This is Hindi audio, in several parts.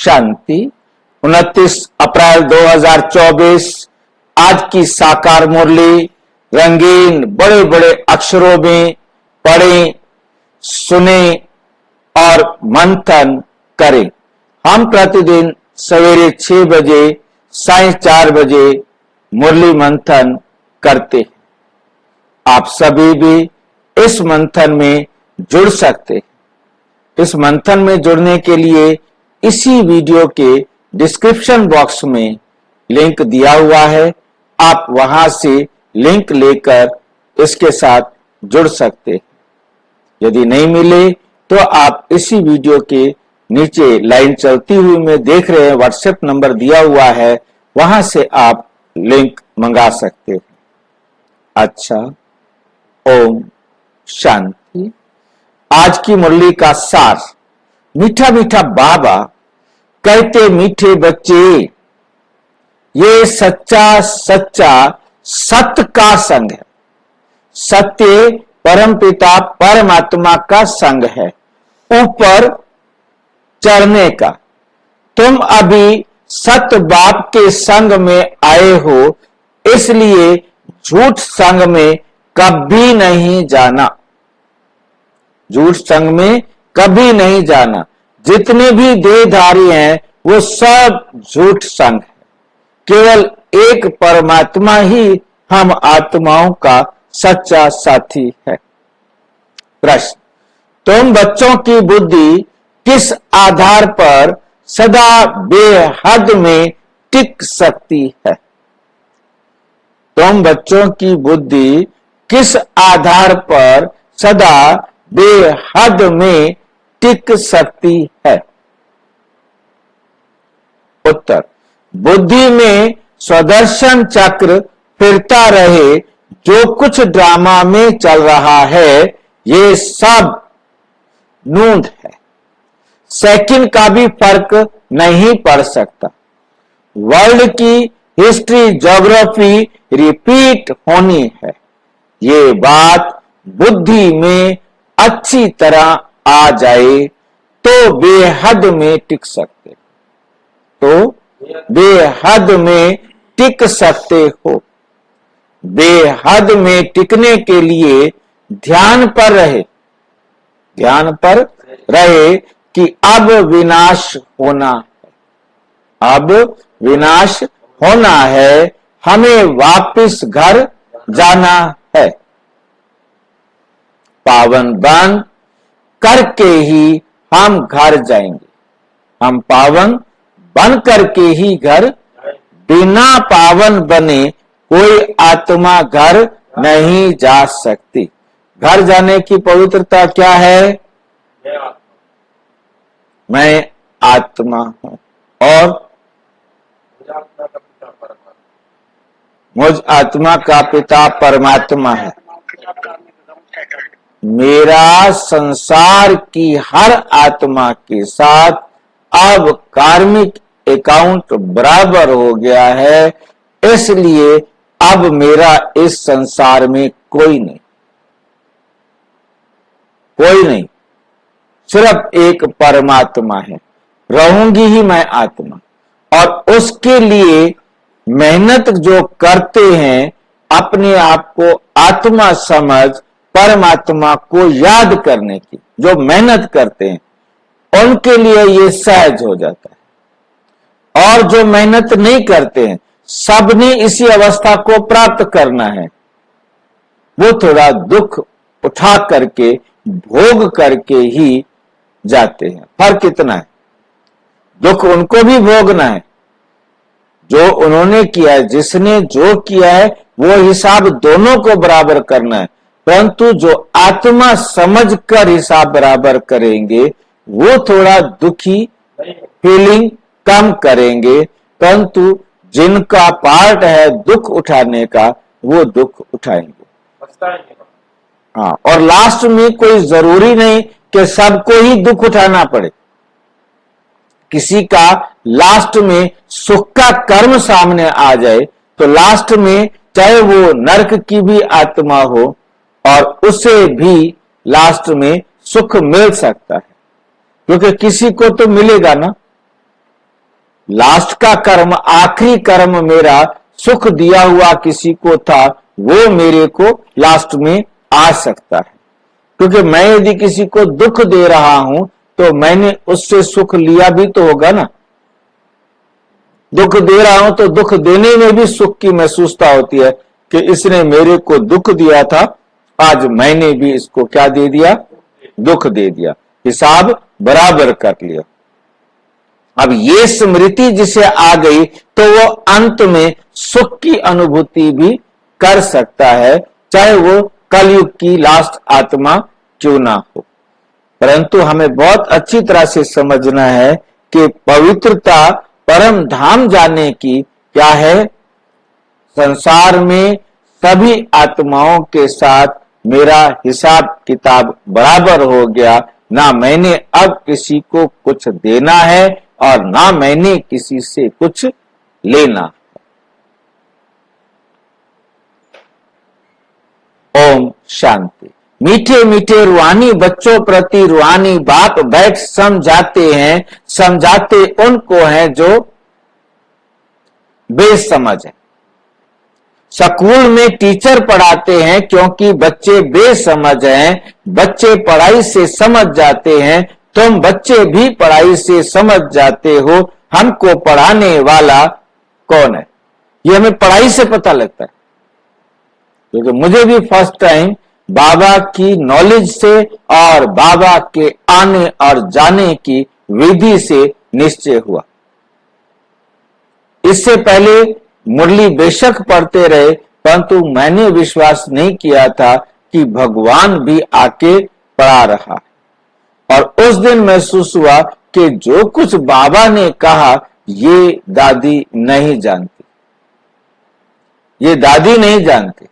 शांति। 29 अप्रैल 2024 आज की साकार मुरली रंगीन बड़े बड़े अक्षरों में पढ़ें, सुने और मंथन करें। हम प्रतिदिन सवेरे 6 बजे, साढ़े 4 बजे मुरली मंथन करते हैं। आप सभी भी इस मंथन में जुड़ सकते हैं। इस मंथन में जुड़ने के लिए इसी वीडियो के डिस्क्रिप्शन बॉक्स में लिंक दिया हुआ है। आप वहां से लिंक लेकर इसके साथ जुड़ सकते हैं। यदि नहीं मिले तो आप इसी वीडियो के नीचे लाइन चलती हुई में देख रहे हैं, व्हाट्सएप नंबर दिया हुआ है, वहां से आप लिंक मंगा सकते हैं। अच्छा, ओम शांति। आज की मुरली का सार। मीठा मीठा बाबा कहते, मीठे बच्चे, ये सच्चा सच्चा सत्य का संग है। सत्य परमपिता परमात्मा का संग है, ऊपर चढ़ने का। तुम अभी सत्य बाप के संग में आए हो, इसलिए झूठ संग में कभी नहीं जाना। झूठ संग में कभी नहीं जाना। जितने भी देहधारी हैं वो सब झूठ संग है। केवल एक परमात्मा ही हम आत्माओं का सच्चा साथी है। प्रश्न, तुम बच्चों की बुद्धि किस आधार पर सदा बेहद में टिक सकती है? तुम बच्चों की बुद्धि किस आधार पर सदा बेहद में टिक सकती है? उत्तर, बुद्धि में स्वदर्शन चक्र फिरता रहे। जो कुछ ड्रामा में चल रहा है ये सब नूंद है। सेकंड का भी फर्क नहीं पड़ सकता। वर्ल्ड की हिस्ट्री ज्योग्राफी रिपीट होनी है। ये बात बुद्धि में अच्छी तरह आ जाए तो बेहद में टिक सकते हो। बेहद में टिकने के लिए ध्यान पर रहे कि अब विनाश होना है। अब विनाश होना है, हमें वापस घर जाना है। पावन बन करके ही हम घर जाएंगे। हम पावन बन करके ही घर, बिना पावन बने कोई आत्मा घर नहीं जा सकती। घर जाने की पवित्रता क्या है? मैं आत्मा हूं और मुझ आत्मा का पिता परमात्मा है। मेरा संसार की हर आत्मा के साथ अब कार्मिक अकाउंट बराबर हो गया है, इसलिए अब मेरा इस संसार में कोई नहीं, सिर्फ एक परमात्मा है। रहूंगी ही मैं आत्मा, और उसके लिए मेहनत जो करते हैं, अपने आप को आत्मा समझ परमात्मा को याद करने की जो मेहनत करते हैं, उनके लिए ये सहज हो जाता है। और जो मेहनत नहीं करते हैं, सबने इसी अवस्था को प्राप्त करना है, वो थोड़ा दुख उठा करके भोग करके ही जाते हैं। फर्क कितना है? दुख उनको भी भोगना है जो उन्होंने किया है। जिसने जो किया है वो हिसाब दोनों को बराबर करना है, परंतु जो आत्मा समझकर हिसाब बराबर करेंगे वो थोड़ा दुखी फीलिंग कम करेंगे, परंतु जिनका पार्ट है दुख उठाने का वो दुख उठाएंगे। हाँ, और लास्ट में कोई जरूरी नहीं कि सबको ही दुख उठाना पड़े। किसी का लास्ट में सुख का कर्म सामने आ जाए तो लास्ट में चाहे वो नरक की भी आत्मा हो और उसे भी लास्ट में सुख मिल सकता है, क्योंकि किसी को तो मिलेगा ना। लास्ट का कर्म, आखिरी कर्म मेरा सुख दिया हुआ किसी को था, वो मेरे को लास्ट में आ सकता है। क्योंकि मैं यदि किसी को दुख दे रहा हूं तो मैंने उससे सुख लिया भी तो होगा ना। दुख दे रहा हूं तो दुख देने में भी सुख की महसूसता होती है कि इसने मेरे को दुख दिया था, आज मैंने भी इसको क्या दे दिया, दुख दे दिया, हिसाब बराबर कर लिया। अब ये स्मृति जिसे आ गई तो वो अंत में सुख की अनुभूति भी कर सकता है, चाहे वो कलयुग की लास्ट आत्मा क्यों ना हो। परंतु हमें बहुत अच्छी तरह से समझना है कि पवित्रता, परम धाम जाने की क्या है, संसार में सभी आत्माओं के साथ मेरा हिसाब किताब बराबर हो गया, ना मैंने अब किसी को कुछ देना है और ना मैंने किसी से कुछ लेना। ओम शांति। मीठे मीठे रूहानी बच्चों प्रति रूहानी बाप बैठ समझाते हैं, समझाते उनको हैं जो बेसमझ है। स्कूल में टीचर पढ़ाते हैं क्योंकि बच्चे बेसमझ हैं, बच्चे पढ़ाई से समझ जाते हैं, तुम बच्चे भी पढ़ाई से समझ जाते हो, हमको पढ़ाने वाला कौन है, ये हमें पढ़ाई से पता लगता है। क्योंकि मुझे भी फर्स्ट टाइम बाबा की नॉलेज से और बाबा के आने और जाने की विधि से निश्चय हुआ। इससे पहले मुरली बेशक पढ़ते रहे, परंतु मैंने विश्वास नहीं किया था कि भगवान भी आके पढ़ा रहा है। और उस दिन महसूस हुआ कि जो कुछ बाबा ने कहा ये दादी नहीं जानती, ये दादी नहीं जानती,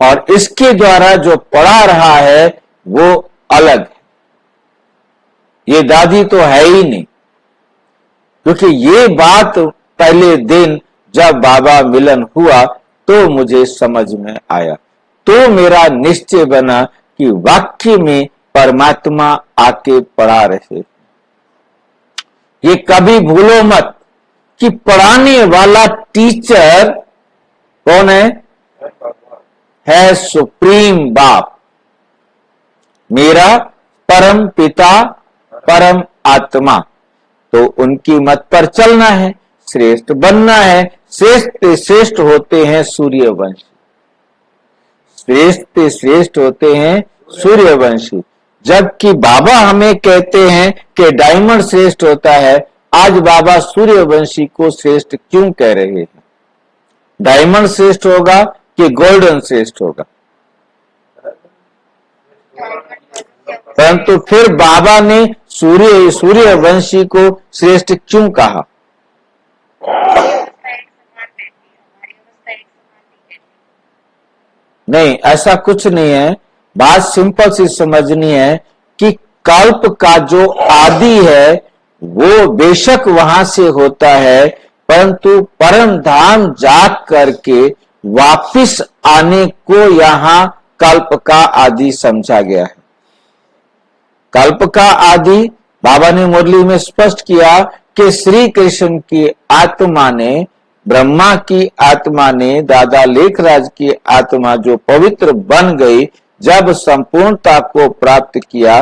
और इसके द्वारा जो पढ़ा रहा है वो अलग है, ये दादी तो है ही नहीं। क्योंकि ये बात पहले दिन जब बाबा मिलन हुआ तो मुझे समझ में आया, तो मेरा निश्चय बना कि वाक्य में परमात्मा आके पढ़ा रहे। ये कभी भूलो मत कि पढ़ाने वाला टीचर कौन है सुप्रीम बाप, मेरा परम पिता, परम आत्मा। तो उनकी मत पर चलना है, श्रेष्ठ बनना है। श्रेष्ठ श्रेष्ठ होते हैं सूर्यवंशी, श्रेष्ठ श्रेष्ठ होते हैं सूर्यवंशी। जबकि बाबा हमें कहते हैं कि डायमंड श्रेष्ठ होता है, आज बाबा सूर्यवंशी को श्रेष्ठ क्यों कह रहे हैं? डायमंड श्रेष्ठ होगा कि गोल्डन श्रेष्ठ होगा? परंतु फिर बाबा ने सूर्यवंशी को श्रेष्ठ क्यों कहा? नहीं, ऐसा कुछ नहीं है। बात सिंपल सी समझनी है कि कल्प का जो आदि है वो बेशक वहां से होता है, परंतु परम धाम जाग करके वापिस आने को यहां कल्प का आदि समझा गया है। कल्प का आदि बाबा ने मुरली में स्पष्ट किया कि श्री कृष्ण की आत्मा ने, ब्रह्मा की आत्मा ने, दादा लेखराज की आत्मा जो पवित्र बन गई, जब संपूर्णता को प्राप्त किया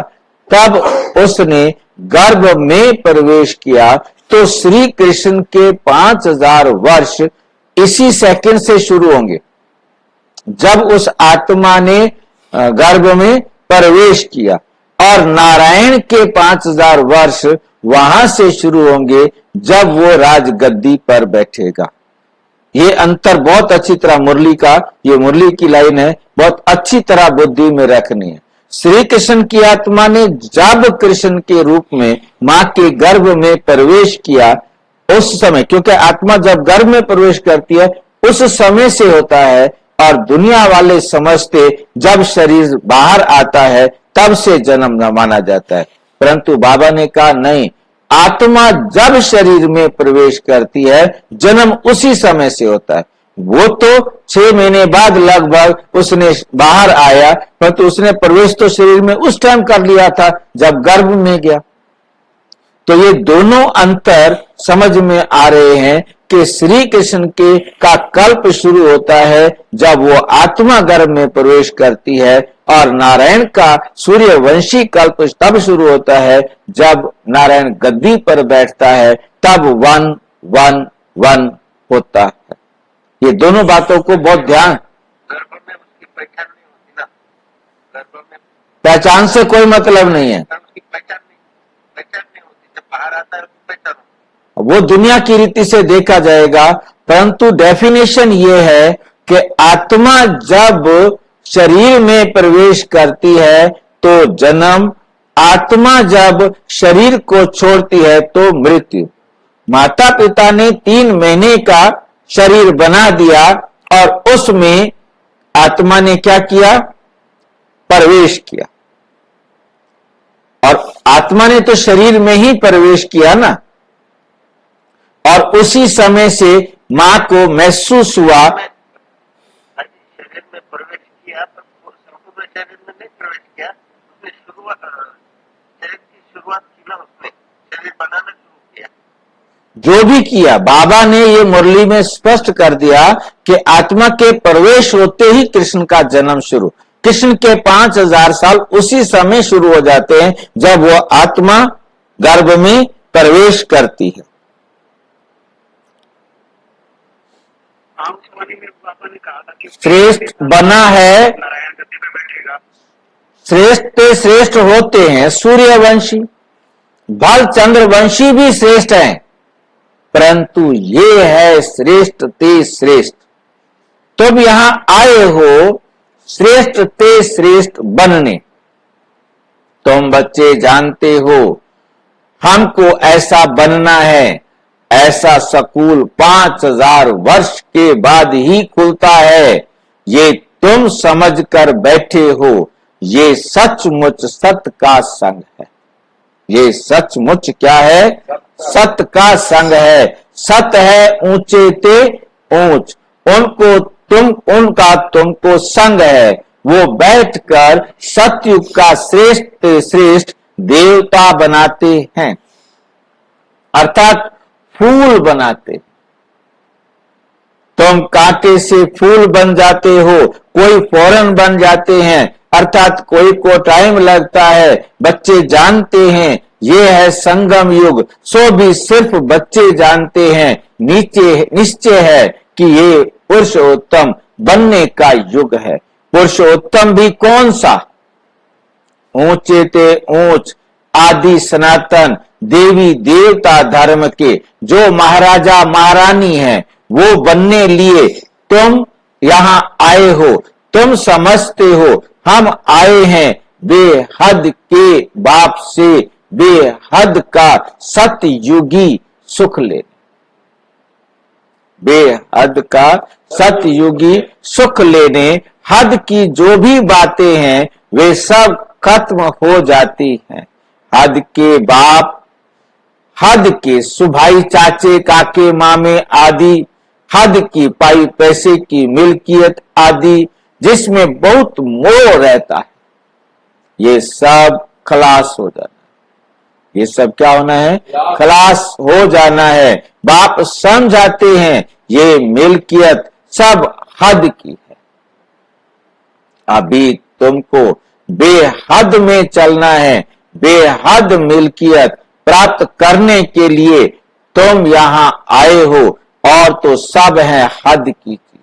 तब उसने गर्भ में प्रवेश किया। तो श्री कृष्ण के 5000 वर्ष इसी सेकंड से शुरू होंगे जब उस आत्मा ने गर्भ में प्रवेश किया, और नारायण के 5000 वर्ष वहां से शुरू होंगे जब वो राजगद्दी पर बैठेगा। ये अंतर बहुत अच्छी तरह मुरली का, ये मुरली की लाइन है, बहुत अच्छी तरह बुद्धि में रखनी है। श्री कृष्ण की आत्मा ने जब कृष्ण के रूप में मां के गर्भ में प्रवेश किया, उस समय, क्योंकि आत्मा जब गर्भ में प्रवेश करती है उस समय से होता है, और दुनिया वाले समझते जब शरीर बाहर आता है तब से जन्म न माना जाता है। परंतु बाबा ने कहा नहीं, आत्मा जब शरीर में प्रवेश करती है जन्म उसी समय से होता है। वो तो 6 महीने बाद लगभग उसने बाहर आया, परंतु उसने प्रवेश तो शरीर में उस टाइम कर लिया था जब गर्भ में गया। तो ये दोनों अंतर समझ में आ रहे हैं कि श्री कृष्ण के का कल्प शुरू होता है जब वो आत्मा गर्भ में प्रवेश करती है, और नारायण का सूर्यवंशी कल्प तब शुरू होता है जब नारायण गद्दी पर बैठता है, तब 1-1-1 होता है। ये दोनों बातों को बहुत ध्यान। गर्भ में उसकी पहचान नहीं होती ना, गर्भ में पहचान से कोई मतलब नहीं है, उसकी पहचान नहीं होती। जब बाहर आता है उसकी पहचान होती वो दुनिया की रीति से देखा जाएगा। परंतु डेफिनेशन ये है कि आत्मा जब शरीर में प्रवेश करती है तो जन्म, आत्मा जब शरीर को छोड़ती है तो मृत्यु। माता पिता ने 3 महीने का शरीर बना दिया और उसमें आत्मा ने क्या किया? प्रवेश किया। और आत्मा ने तो शरीर में ही प्रवेश किया ना, और उसी समय से मां को महसूस हुआ। है। शरीर में प्रवेश किया पर संपूर्ण शरीर में नहीं प्रवेश किया, उसने शरीर की शुरुआत की ना, उसने शरीर बनाना शुरू किया। जो भी किया, बाबा ने ये मुरली में स्पष्ट कर दिया कि आत्मा के प्रवेश होते ही कृष्ण का जन्म शुरू। कृष्ण के 5000 साल उसी समय शुरू हो जाते हैं जब वो आत्मा गर्भ में प्रवेश करती है। में कहा था कि श्रेष्ठ बना है, नारायण गद्दी पे बैठेगा। श्रेष्ठ श्रेष्ठ होते हैं सूर्यवंशी, भल चंद्रवंशी भी श्रेष्ठ हैं, परंतु ये है श्रेष्ठ ते श्रेष्ठ। तुम यहां आए हो श्रेष्ठ ते श्रेष्ठ बनने। तुम बच्चे जानते हो हमको ऐसा बनना है। ऐसा स्कूल 5000 वर्ष के बाद ही खुलता है। ये तुम समझकर बैठे हो, ये सचमुच सत्य का संग है। ये सचमुच क्या है? सत्य का संग है। सत्य है ऊंचे ते ऊंच, उनको तुम, उनका तुमको संग है। वो बैठकर सतयुग का श्रेष्ठ ते श्रेष्ठ देवता बनाते हैं, अर्थात फूल बनाते। तुम कांटे से फूल बन जाते हो, कोई फौरन बन जाते हैं, अर्थात कोई को टाइम लगता है। बच्चे जानते हैं ये है संगम युग, सो भी सिर्फ बच्चे जानते हैं। निश्चय है कि ये पुरुषोत्तम बनने का युग है। पुरुषोत्तम भी कौन सा? ऊंचे ते ऊंच आदि सनातन देवी देवता धर्म के जो महाराजा महारानी हैं, वो बनने लिए तुम यहां आए हो। तुम समझते हो हम आए हैं बेहद के बाप से बेहद का सतयुगी सुख लेने। बेहद का सतयुगी सुख लेने। हद की जो भी बातें हैं वे सब खत्म हो जाती हैं। हद के बाप, हद के सुभाई चाचे काके मामे आदि, हद की पाई पैसे की मिल्कियत आदि, जिसमें बहुत मोह रहता है, ये सब खलास हो जाना है। ये सब क्या होना है? खलास हो जाना है। बाप समझाते हैं ये मिल्कियत सब हद की है। अभी तुमको बेहद में चलना है। बेहद मिल्कियत प्राप्त करने के लिए तुम यहां आए हो, और तो सब है हद की चीज।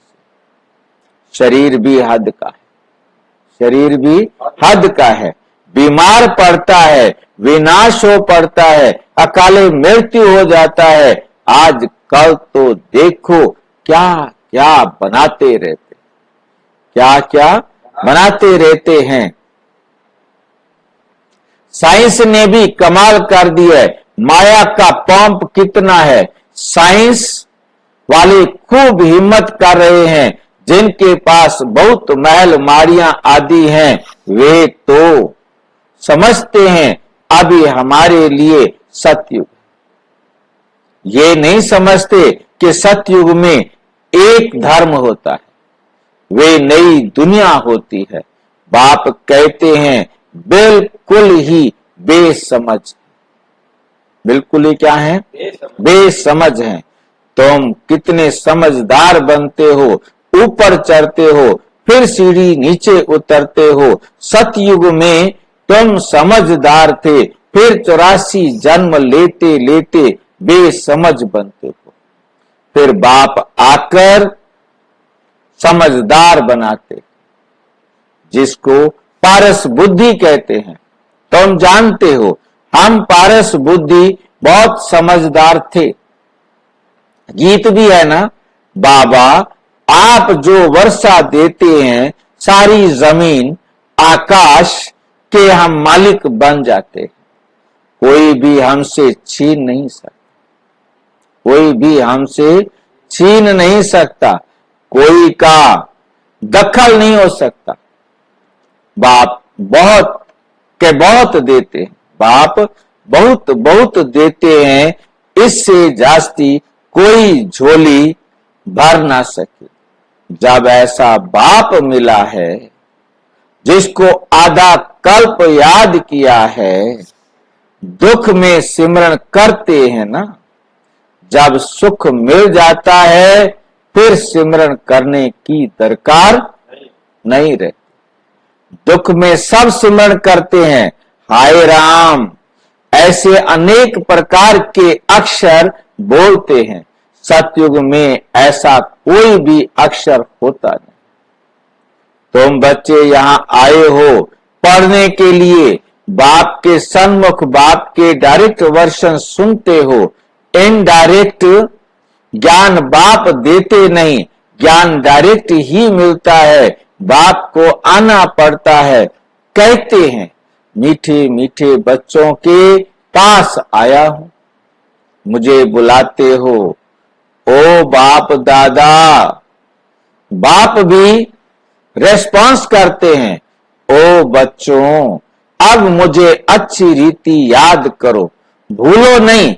शरीर भी हद का है, शरीर भी हद का है। बीमार पड़ता है, विनाश हो पड़ता है, अकाले मृत्यु हो जाता है। आज कल तो देखो क्या क्या बनाते रहते, क्या क्या बनाते रहते हैं। साइंस ने भी कमाल कर दिया है। माया का पंप कितना है। साइंस वाले खूब हिम्मत कर रहे हैं। जिनके पास बहुत महल माड़ियां आदि हैं, वे तो समझते हैं अभी हमारे लिए सतयुग। ये नहीं समझते कि सतयुग में एक धर्म होता है, वे नई दुनिया होती है। बाप कहते हैं बिल्कुल ही बेसमझ। बिल्कुल ही क्या हैं? बेसमझ हैं। तुम कितने समझदार बनते हो, ऊपर चढ़ते हो, फिर सीढ़ी नीचे उतरते हो। सतयुग में तुम समझदार थे, फिर 84 जन्म लेते लेते बेसमझ बनते हो। फिर बाप आकर समझदार बनाते, जिसको पारस बुद्धि कहते हैं। तुम जानते हो हम पारस बुद्धि बहुत समझदार थे। गीत भी है ना, बाबा आप जो वर्षा देते हैं, सारी जमीन आकाश के हम मालिक बन जाते। कोई भी हमसे छीन नहीं सकता, कोई भी हमसे छीन नहीं सकता, कोई का दखल नहीं हो सकता। बाप बहुत के बहुत देते हैं, बाप बहुत बहुत देते हैं, इससे जास्ती कोई झोली भर ना सके। जब ऐसा बाप मिला है, जिसको आधा कल्प याद किया है, दुख में सिमरन करते हैं ना, जब सुख मिल जाता है, फिर सिमरन करने की दरकार नहीं रहती। दुख में सब सिमरन करते हैं, हाय राम, ऐसे अनेक प्रकार के अक्षर बोलते हैं। सतयुग में ऐसा कोई भी अक्षर होता नहीं। तुम बच्चे यहां आए हो पढ़ने के लिए, बाप के सन्मुख बाप के डायरेक्ट वर्षन सुनते हो। इनडायरेक्ट ज्ञान बाप देते नहीं, ज्ञान डायरेक्ट ही मिलता है। बाप को आना पड़ता है। कहते हैं मीठे मीठे बच्चों के पास आया हूं, मुझे बुलाते हो ओ बाप दादा। बाप भी रेस्पॉन्स करते हैं, ओ बच्चों अब मुझे अच्छी रीति याद करो, भूलो नहीं।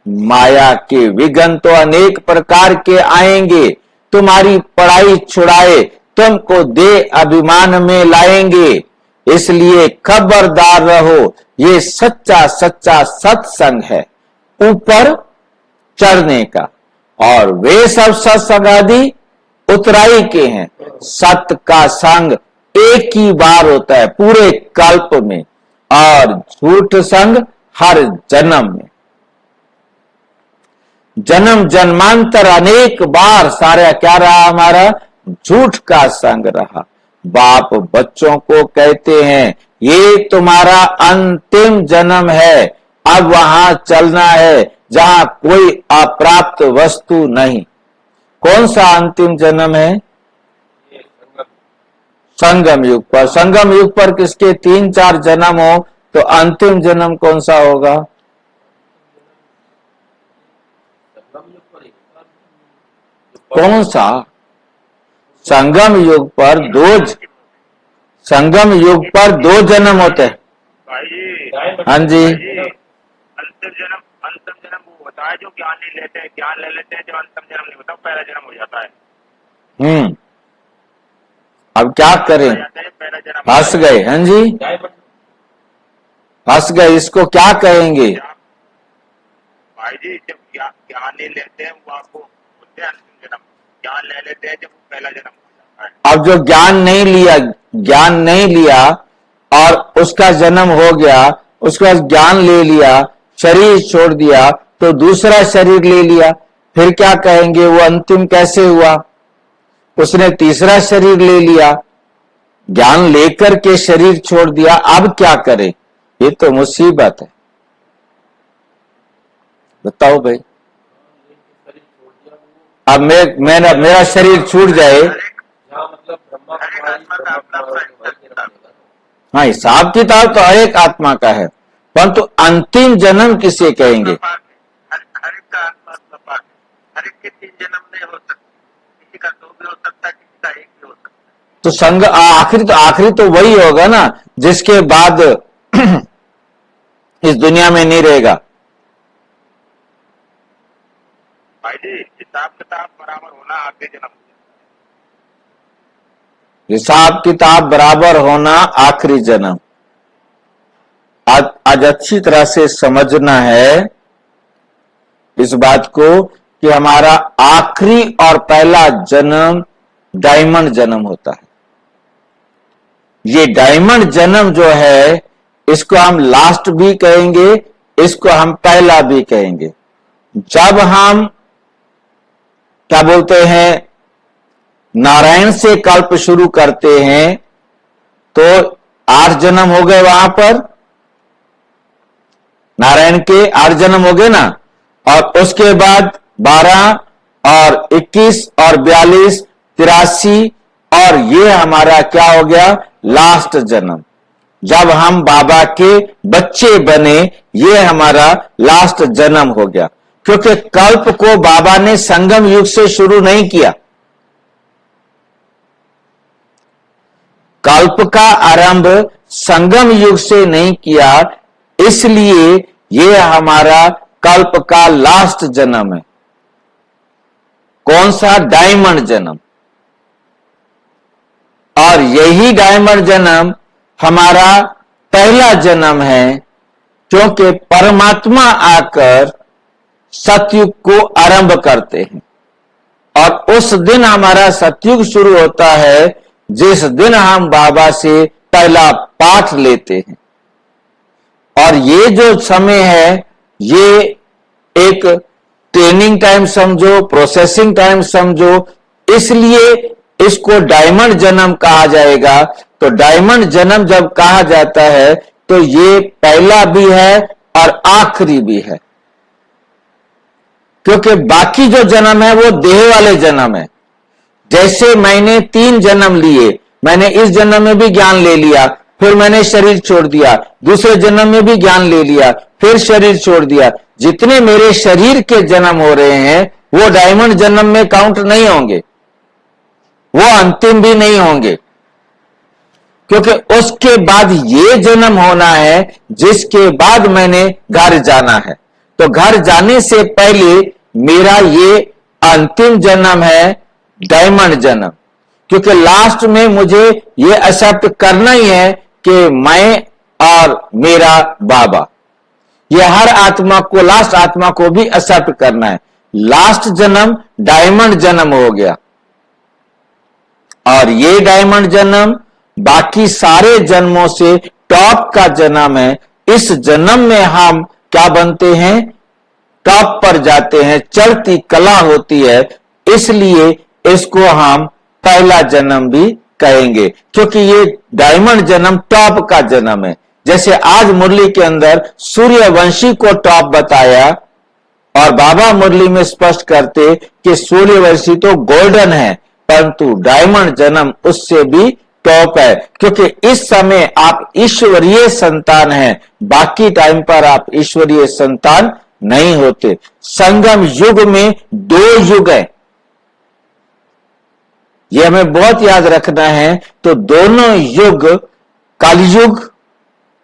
माया के विघ्न तो अनेक प्रकार के आएंगे, तुम्हारी पढ़ाई छुड़ाए तुमको दे अभिमान में लाएंगे। इसलिए खबरदार रहो, ये सच्चा सच्चा सत्संग है ऊपर चढ़ने का, और वे सब सत्संग आदि उतराई के हैं। सत्य का संग एक ही बार होता है पूरे कल्प में, और झूठ संग हर जन्म में। जन्म जन्मांतर अनेक बार सारा क्या रहा हमारा? झूठ का संग रहा। बाप बच्चों को कहते हैं ये तुम्हारा अंतिम जन्म है, अब वहां चलना है जहां कोई अप्राप्त वस्तु नहीं। कौन सा अंतिम जन्म है? संगम युग पर। संगम युग पर किसके 3-4 जन्म हो, तो अंतिम जन्म कौन सा होगा? कौन सा? संगम युग पर संगम युग पर 2 जन्म होते हैं। हाँ जी, अंतिम जन्म वो होता है जो ज्ञान नहीं लेते हैं, ज्ञान ले लेते हैं, जो अंतिम जन्म नहीं होता पहला जन्म हो जाता है। अब क्या करें? फंस गए। हाँ जी, फंस गए। इसको क्या कहेंगे? भाई जी जब ज्ञान नहीं लेते हैं वो आपको बोलते हैं अंतिम जन्म, ज्ञान ले लेते हैं जब वो पहला जन्म हो जाता है। अब जो ज्ञान नहीं लिया और उसका जन्म हो गया, उसके बाद ज्ञान ले लिया, शरीर छोड़ दिया, तो दूसरा शरीर ले लिया, फिर क्या कहेंगे? वो अंतिम कैसे हुआ? उसने तीसरा शरीर ले लिया, ज्ञान लेकर के शरीर छोड़ दिया, अब क्या करें? ये तो मुसीबत है। बताओ भाई, अब मेरा शरीर छूट जाए, हाँ हिसाब किताब तो हर एक आत्मा का है, परंतु अंतिम जन्म किसे कहेंगे? हर एक का आत्मा पाक है, हर एक के 3 जन्म नहीं हो सकते, किसी का 2 भी हो सकता है, किसी का 1 भी हो सकता है। तो संग आखिरी तो वही होगा ना, जिसके बाद इस दुनिया में नहीं रहेगा। भाई जी हिसाब किताब बराबर होना आखिरी जन्म, हिसाब किताब बराबर होना आखिरी जन्म। आज अच्छी तरह से समझना है इस बात को कि हमारा आखिरी और पहला जन्म डायमंड जन्म होता है। ये डायमंड जन्म जो है, इसको हम लास्ट भी कहेंगे, इसको हम पहला भी कहेंगे। जब हम क्या बोलते हैं, नारायण से कल्प शुरू करते हैं तो 8 जन्म हो गए, वहां पर नारायण के 8 जन्म हो गए ना, और उसके बाद 12 और 21 और 42 83 और ये हमारा क्या हो गया, लास्ट जन्म। जब हम बाबा के बच्चे बने, ये हमारा लास्ट जन्म हो गया, क्योंकि कल्प को बाबा ने संगम युग से शुरू नहीं किया। कल्प का आरंभ संगम युग से नहीं किया, इसलिए ये हमारा कल्प का लास्ट जन्म है। कौन सा, डायमंड जन्म। और यही डायमंड जन्म हमारा पहला जन्म है, क्योंकि परमात्मा आकर सतयुग को आरंभ करते हैं और उस दिन हमारा सतयुग शुरू होता है, जिस दिन हम बाबा से पहला पाठ लेते हैं। और ये जो समय है, ये एक ट्रेनिंग टाइम समझो, प्रोसेसिंग टाइम समझो, इसलिए इसको डायमंड जन्म कहा जाएगा। तो डायमंड जन्म जब कहा जाता है तो ये पहला भी है और आखिरी भी है, क्योंकि बाकी जो जन्म है वो देह वाले जन्म है। जैसे मैंने 3 जन्म लिए, मैंने इस जन्म में भी ज्ञान ले लिया, फिर मैंने शरीर छोड़ दिया, दूसरे जन्म में भी ज्ञान ले लिया, फिर शरीर छोड़ दिया। जितने मेरे शरीर के जन्म हो रहे हैं वो डायमंड जन्म में काउंट नहीं होंगे, वो अंतिम भी नहीं होंगे, क्योंकि उसके बाद ये जन्म होना है जिसके बाद मैंने घर जाना है। तो घर जाने से पहले मेरा ये अंतिम जन्म है, डायमंड जन्म, क्योंकि लास्ट में मुझे ये एक्सेप्ट करना ही है कि मैं और मेरा बाबा, ये हर आत्मा को, लास्ट आत्मा को भी एक्सेप्ट करना है। लास्ट जन्म डायमंड जन्म हो गया, और ये डायमंड जन्म बाकी सारे जन्मों से टॉप का जन्म है। इस जन्म में हम क्या बनते हैं, टॉप पर जाते हैं, चढ़ती कला होती है, इसलिए इसको हम पहला जन्म भी कहेंगे, क्योंकि ये डायमंड जन्म टॉप का जन्म है। जैसे आज मुरली के अंदर सूर्यवंशी को टॉप बताया, और बाबा मुरली में स्पष्ट करते कि सूर्यवंशी तो गोल्डन है, परंतु डायमंड जन्म उससे भी टॉप है, क्योंकि इस समय आप ईश्वरीय संतान हैं, बाकी टाइम पर आप ईश्वरीय संतान नहीं होते। संगम युग में 2 युग है, ये हमें बहुत याद रखना है। तो दोनों युग, कलयुग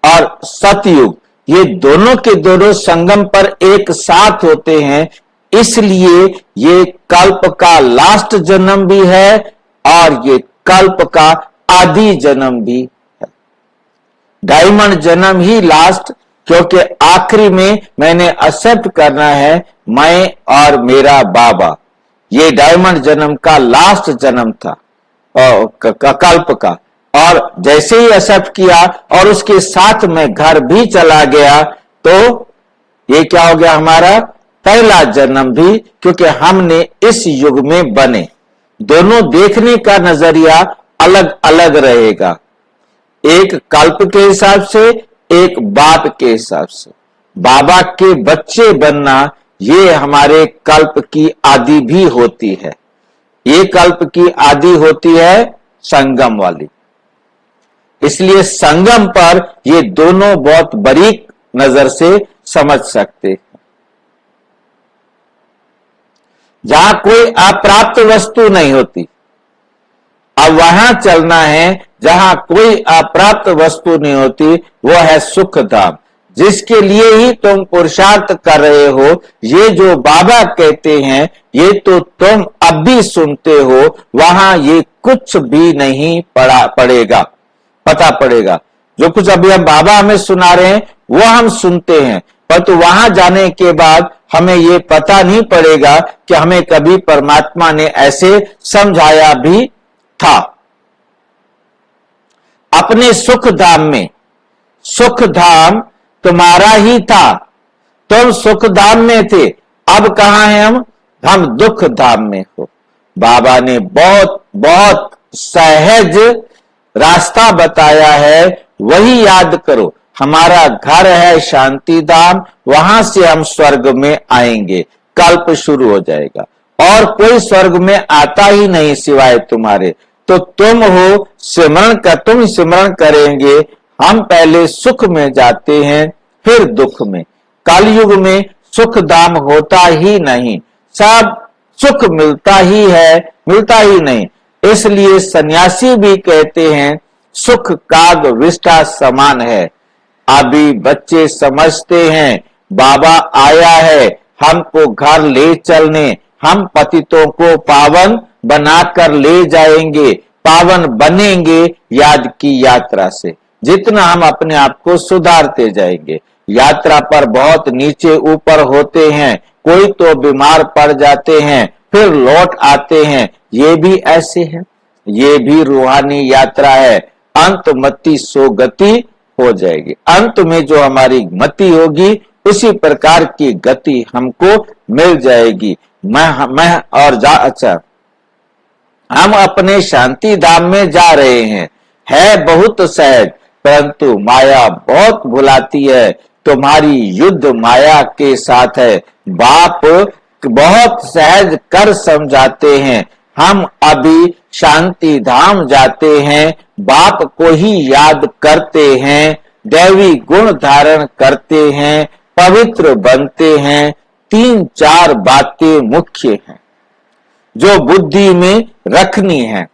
और सतयुग, ये दोनों के दोनों संगम पर एक साथ होते हैं, इसलिए ये कल्प का लास्ट जन्म भी है और ये कल्प का आदि जन्म भी है। डायमंड जन्म ही लास्ट, क्योंकि आखिरी में मैंने एक्सेप्ट करना है मैं और मेरा बाबा। ये डायमंड जन्म का लास्ट जन्म था कल्प का, और जैसे ही एक्सेप्ट किया और उसके साथ में घर भी चला गया, तो ये क्या हो गया, हमारा पहला जन्म भी, क्योंकि हमने इस युग में बने। दोनों देखने का नजरिया अलग अलग रहेगा, एक कल्प के हिसाब से, एक बाप के हिसाब से। बाबा के बच्चे बनना ये हमारे कल्प की आदि भी होती है। ये कल्प की आदि होती है संगम वाली, इसलिए संगम पर ये दोनों बहुत बारीक नजर से समझ सकते हैं। जहां कोई अप्राप्त वस्तु नहीं होती, अब वहां चलना है जहां कोई अप्राप्त वस्तु नहीं होती, वो है सुख धाम, जिसके लिए ही तुम पुरुषार्थ कर रहे हो। ये जो बाबा कहते हैं ये तो तुम अब भी सुनते हो, वहां ये कुछ भी नहीं पता पड़ेगा। जो कुछ अभी हम बाबा हमें सुना रहे हैं वो हम सुनते हैं, परंतु वहां जाने के बाद हमें ये पता नहीं पड़ेगा कि हमें कभी परमात्मा ने ऐसे समझाया भी था। अपने सुख धाम में, सुख धाम तुम्हारा ही था, तुम सुख धाम में थे, अब कहां हैं हम दुख धाम में हो। बाबा ने बहुत बहुत सहज रास्ता बताया है, वही याद करो। हमारा घर है शांति धाम, वहां से हम स्वर्ग में आएंगे, कल्प शुरू हो जाएगा और कोई स्वर्ग में आता ही नहीं सिवाय तुम्हारे। तो तुम हो सिमरण कर, तुम सिमरण करेंगे। हम पहले सुख में जाते हैं फिर दुख में। कलयुग में सुख धाम होता ही नहीं, सब सुख मिलता ही है, मिलता ही नहीं। इसलिए सन्यासी भी कहते हैं सुख काग विष्ठा समान है। अभी बच्चे समझते हैं बाबा आया है हमको घर ले चलने, हम पतितों को पावन बनाकर ले जाएंगे, पावन बनेंगे याद की यात्रा से। जितना हम अपने आप को सुधारते जाएंगे, यात्रा पर बहुत नीचे ऊपर होते हैं, कोई तो बीमार पड़ जाते हैं फिर लौट आते हैं, ये भी ऐसे है, ये भी रूहानी यात्रा है। अंत मति सो गति हो जाएगी, अंत में जो हमारी मति होगी उसी प्रकार की गति हमको मिल जाएगी। मैं और जा अच्छा, हम अपने शांति धाम में जा रहे हैं, है बहुत सहज, परंतु माया बहुत भुलाती है। तुम्हारी युद्ध माया के साथ है। बाप बहुत सहज कर समझाते हैं। हम अभी शांति धाम जाते हैं, बाप को ही याद करते हैं, दैवी गुण धारण करते हैं, पवित्र बनते हैं। 3-4 बातें मुख्य हैं जो बुद्धि में रखनी है।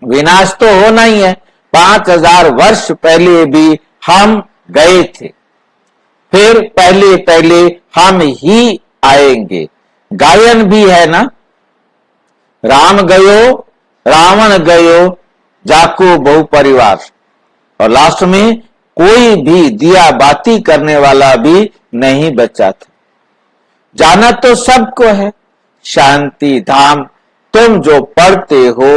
विनाश तो होना ही है। 5000 वर्ष पहले भी हम गए थे, फिर पहले पहले हम ही आएंगे। गायन भी है ना, राम गयो रावण गयो जाको बहु परिवार, और लास्ट में कोई भी दिया बाती करने वाला भी नहीं बचा था। जाना तो सबको है शांति धाम। तुम जो पढ़ते हो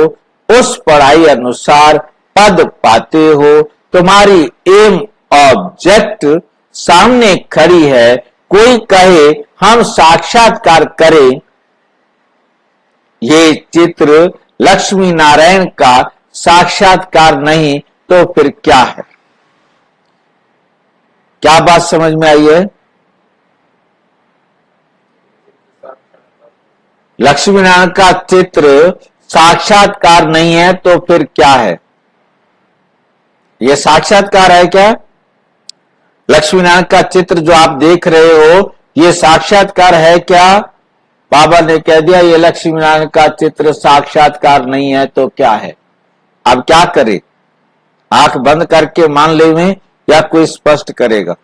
उस पढ़ाई अनुसार पद पाते हो। तुम्हारी एम ऑब्जेक्ट सामने खड़ी है। कोई कहे हम साक्षात्कार करें, ये चित्र लक्ष्मी नारायण का साक्षात्कार नहीं तो फिर क्या है? क्या बात समझ में आई है? लक्ष्मी नारायण का चित्र साक्षात्कार नहीं है तो फिर क्या है? यह साक्षात्कार है क्या? लक्ष्मी नारायण का चित्र जो आप देख रहे हो यह साक्षात्कार है क्या? बाबा ने कह दिया ये लक्ष्मी नारायण का चित्र साक्षात्कार नहीं है तो क्या है? अब क्या करें? आंख बंद करके मान ले या कोई स्पष्ट करेगा?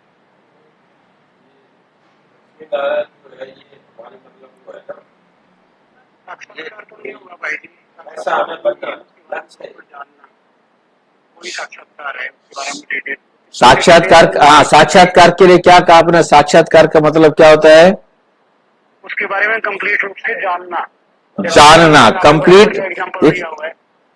साक्षात्कार, हाँ, साक्षात्कार के लिए क्या कहा आपने? साक्षात्कार का मतलब क्या होता है? उसके बारे में कंप्लीट रूप से जानना, कंप्लीट।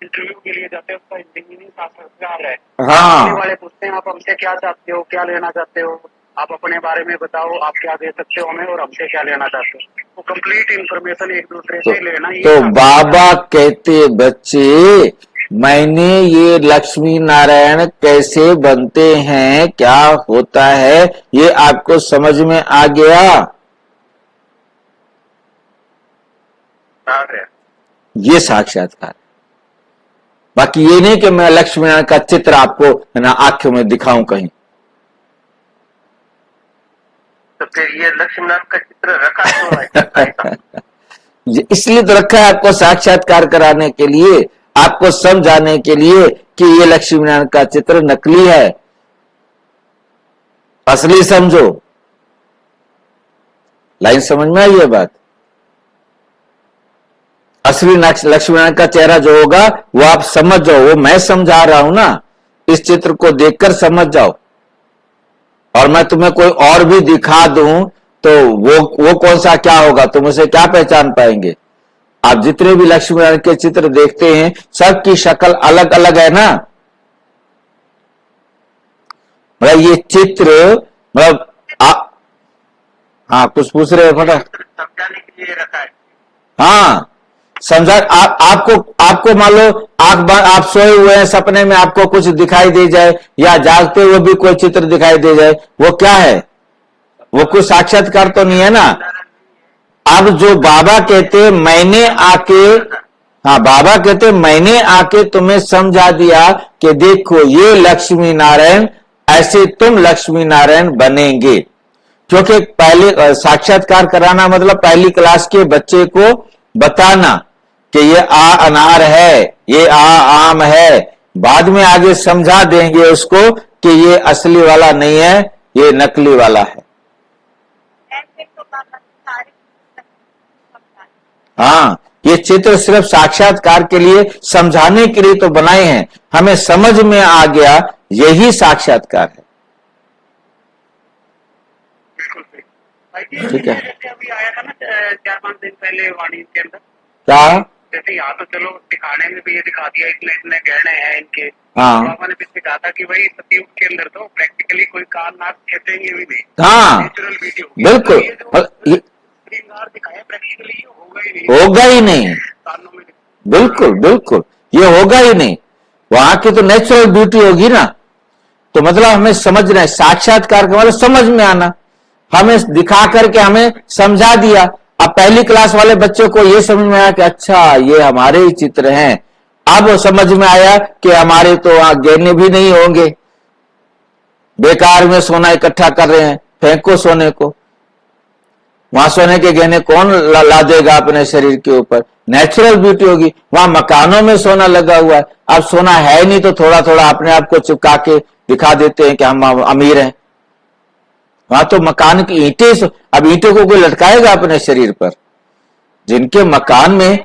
इंटरव्यू के लिए जाते हैं, उसका इंजीनियरिंग साक्षात्कार है। हाँ, वाले पूछते हैं आप हमसे क्या चाहते हो, क्या लेना चाहते हो, आप अपने बारे में बताओ, आप क्या दे सकते हो हमें और हमसे क्या लेना चाहते हो। वो कंप्लीट इंफॉर्मेशन एक दूसरे से लेना। तो बाबा कहते बच्चे मैंने ये लक्ष्मी नारायण कैसे बनते हैं, क्या होता है, ये आपको समझ में आ गया? ये साक्षात्कार। बाकी ये नहीं कि मैं लक्ष्मी नारायण का चित्र आपको ना आंखों में दिखाऊं कहीं। तो फिर ये लक्ष्मी नारायण का चित्र रखा क्यों? इसलिए तो रखा है आपको साक्षात्कार कराने के लिए, आपको समझाने के लिए कि ये लक्ष्मी नारायण का चित्र नकली है, असली समझो। लाइन समझ में आई है बात? असली लक्ष्मी नारायण का चेहरा जो होगा वो आप समझ जाओ, वो मैं समझा रहा हूं ना, इस चित्र को देखकर समझ जाओ। और मैं तुम्हें कोई और भी दिखा दूं तो वो कौन सा क्या होगा, तुम उसे क्या पहचान पाएंगे? आप जितने भी लक्ष्मी नारायण के चित्र देखते हैं सबकी शक्ल अलग अलग है ना। मतलब ये चित्र मतलब हाँ कुछ पूछ रहे हैं फटा? समझाने के लिए रखा है। हाँ समझा। आपको मान लो आप सोए हुए हैं, सपने में आपको कुछ दिखाई दे जाए या जागते हुए भी कोई चित्र दिखाई दे जाए, वो क्या है? वो कुछ साक्षात्कार तो नहीं है ना। अब जो बाबा कहते मैंने आके, हाँ बाबा कहते मैंने आके तुम्हें समझा दिया कि देखो ये लक्ष्मी नारायण, ऐसे तुम लक्ष्मी नारायण बनेंगे। क्योंकि पहले साक्षात्कार कराना मतलब पहली क्लास के बच्चे को बताना कि ये आ अनार है, ये आ आम है, बाद में आगे समझा देंगे उसको कि ये असली वाला नहीं है, ये नकली वाला है। हाँ ये चित्र सिर्फ साक्षात्कार के लिए, समझाने के लिए तो बनाए हैं, हमें समझ में आ गया यही साक्षात्कार है। ठीक है। अभी आया था ना 4-5 दिन पहले वाणी के अंदर, क्या? जैसे यहाँ तो चलो दिखाने में भी ये दिखा दिया, इतने गहने हैं इनके। हाँ मैंने भी कहा था कि भाई सतयुग के अंदर तो प्रैक्टिकली कोई कान नाक खेतेंगे भी नहीं। हाँ नेचुरल वीडियो बिल्कुल, दिखाया प्रैक्टिकली होगा ही नहीं, कानों में। बिल्कुल बिल्कुल ये होगा ही नहीं। वहां की तो नेचुरल ब्यूटी होगी ना। तो मतलब हमें समझना है, साक्षात्कार का मतलब समझ में आना, हमें दिखा करके हमें समझा दिया। अब पहली क्लास वाले बच्चों को यह समझ में आया कि अच्छा ये हमारे ही चित्र हैं। अब समझ में आया कि हमारे तो वहां गहने भी नहीं होंगे, बेकार में सोना इकट्ठा कर रहे हैं, फेंको सोने को। वहां सोने के गहने कौन ला देगा अपने शरीर के ऊपर? नेचुरल ब्यूटी होगी। वहां मकानों में सोना लगा हुआ है, अब सोना है नहीं तो थोड़ा थोड़ा अपने आप को चिपका के दिखा देते हैं कि हम अमीर हैं। वहां तो मकान की ईंटें, अब ईंटों को कोई लटकाएगा अपने शरीर पर? जिनके मकान में